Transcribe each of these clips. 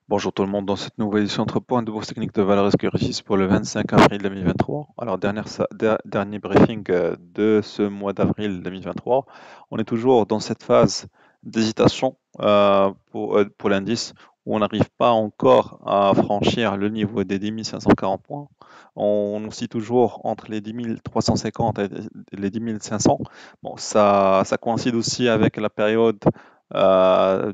Bonjour tout le monde, dans cette nouvelle édition entre points de bourse technique de valeurs risque régis pour le 25 avril 2023. Alors, dernier briefing de ce mois d'avril 2023. On est toujours dans cette phase d'hésitation pour l'indice où on n'arrive pas encore à franchir le niveau des 10 540 points. On oscille toujours entre les 10 350 et les 10 500. Bon, ça coïncide aussi avec la période euh,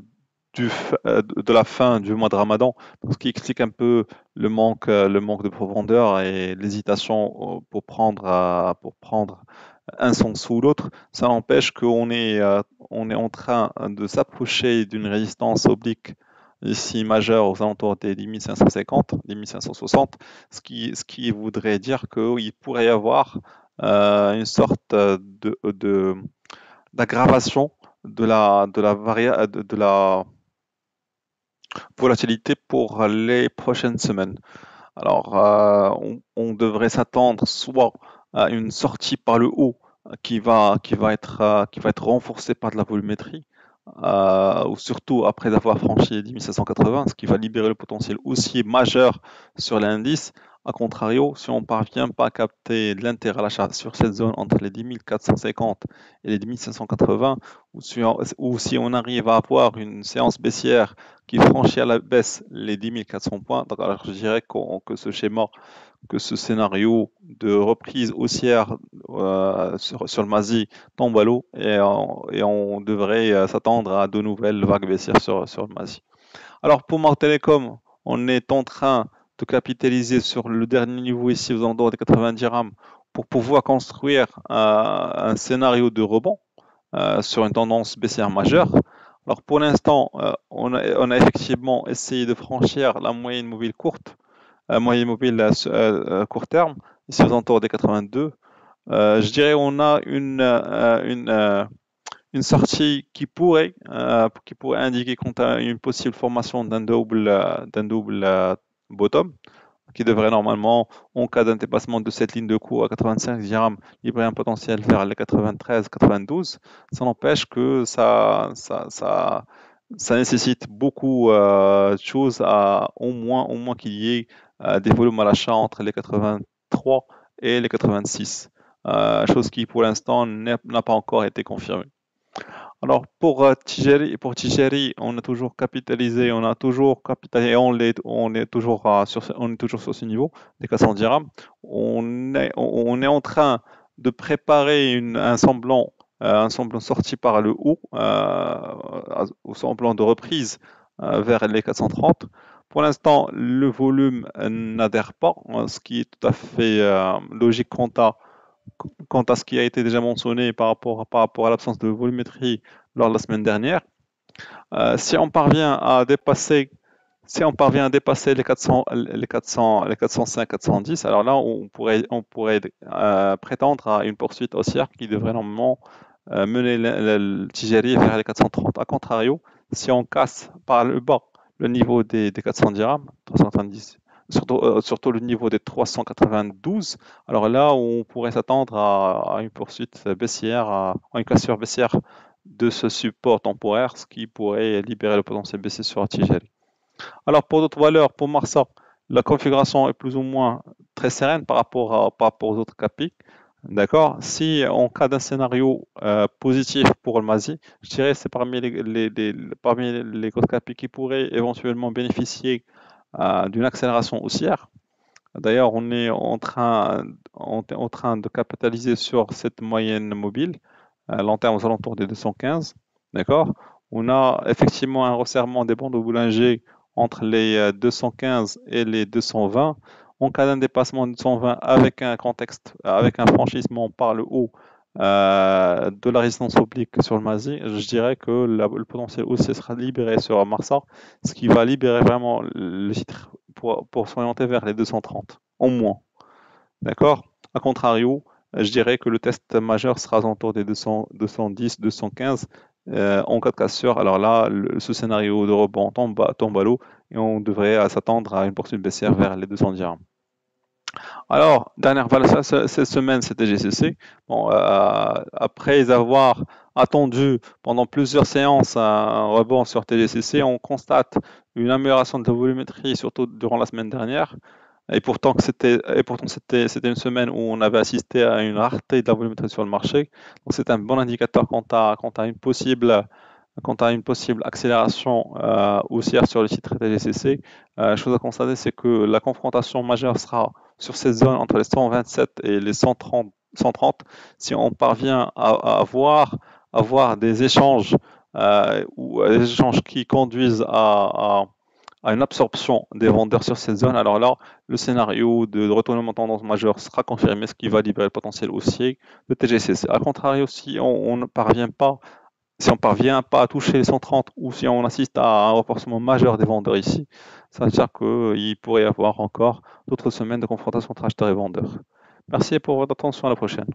de la fin du mois de Ramadan, ce qui explique un peu le manque de profondeur et l'hésitation pour prendre un sens ou l'autre. Ça n'empêche on est en train de s'approcher d'une résistance oblique ici majeure aux alentours des 10 550, 10 560, ce qui voudrait dire qu'il pourrait y avoir une sorte d'aggravation de la volatilité pour les prochaines semaines. Alors, on devrait s'attendre soit à une sortie par le haut qui va être renforcée par de la volumétrie, ou surtout après avoir franchi les 10 780, ce qui va libérer le potentiel haussier majeur sur l'indice. A contrario, si on ne parvient pas à capter de l'intérêt à l'achat sur cette zone entre les 10 450 et les 10 580, ou si on arrive à avoir une séance baissière qui franchit à la baisse les 10 400 points, donc alors je dirais que ce schéma, que ce scénario de reprise haussière sur le MASI tombe à l'eau et on devrait s'attendre à de nouvelles vagues baissières sur le MASI. Alors pour Marc Télécom, on est en train de capitaliser sur le dernier niveau ici aux alentours des 90 dirhams pour pouvoir construire un scénario de rebond sur une tendance baissière majeure. Alors pour l'instant, on a effectivement essayé de franchir la moyenne mobile courte, moyenne mobile court terme, ici aux alentours des 82. Je dirais on a une sortie qui pourrait indiquer qu'on a une possible formation d'un double bottom, qui devrait normalement, en cas d'un dépassement de cette ligne de cours à 85 dirhams, livrer un potentiel vers les 93-92. Ça n'empêche que ça nécessite beaucoup de choses au moins qu'il y ait des volumes à l'achat entre les 83 et les 86. Chose qui pour l'instant n'a pas encore été confirmée. Alors pour Tijeri, on a toujours capitalisé, on est toujours on est toujours sur ce niveau des 400 dirhams. On est en train de préparer un semblant sorti par le haut, au semblant de reprise vers les 430. Pour l'instant, le volume n'adhère pas, ce qui est tout à fait logique quant à ce qui a été déjà mentionné par rapport à l'absence de volumétrie lors de la semaine dernière. Si on parvient à dépasser les 405, 410, alors là, on pourrait prétendre à une poursuite haussière qui devrait normalement mener le Tijeri vers les 430. A contrario, si on casse par le bas le niveau des 400 dirhams, 390, surtout le niveau des 392, alors là, on pourrait s'attendre à une poursuite baissière, à une cassure baissière de ce support temporaire, ce qui pourrait libérer le potentiel baissier sur Tijeri. Alors pour d'autres valeurs, pour Marsa, la configuration est plus ou moins très sereine par rapport aux autres CAPI. D'accord. Si en cas d'un scénario positif pour le MASI, je dirais que c'est parmi les grosses CAPI qui pourraient éventuellement bénéficier d'une accélération haussière. D'ailleurs, on est en train de capitaliser sur cette moyenne mobile, long terme aux alentours des 215. D'accord. On a effectivement un resserrement des bandes de Boulanger entre les 215 et les 220. En cas d'un dépassement de 220 avec un contexte, avec un franchissement par le haut de la résistance oblique sur le MASI, je dirais que le potentiel haussier sera libéré sur Marsa, ce qui va libérer vraiment le titre pour s'orienter vers les 230, au moins. D'accord. A contrario, je dirais que le test majeur sera aux alentours des 200, 210, 215 en cas de cassure. Alors là, ce scénario de rebond tombe à l'eau et on devrait s'attendre à une poursuite baissière vers les 200 dirhams. Alors, dernière valeur cette semaine, c'était GCC. Bon, après avoir attendu pendant plusieurs séances un rebond sur TGCC, on constate une amélioration de la volumétrie, surtout durant la semaine dernière. Et pourtant, c'était une semaine où on avait assisté à une rareté de la volumétrie sur le marché. Donc, c'est un bon indicateur quant à une possible accélération haussière sur le titre TGCC. Chose à constater, c'est que la confrontation majeure sera sur cette zone entre les 127 et les 130. Si on parvient à avoir des échanges ou des échanges qui conduisent à une absorption des vendeurs sur cette zone, alors là, le scénario de retournement tendance majeure sera confirmé, ce qui va libérer le potentiel haussier de TGCC. A contrario, si on ne parvient pas à toucher les 130 ou si on assiste à un renforcement majeur des vendeurs ici, ça veut dire qu'il pourrait y avoir encore d'autres semaines de confrontation entre acheteurs et vendeurs. Merci pour votre attention, à la prochaine.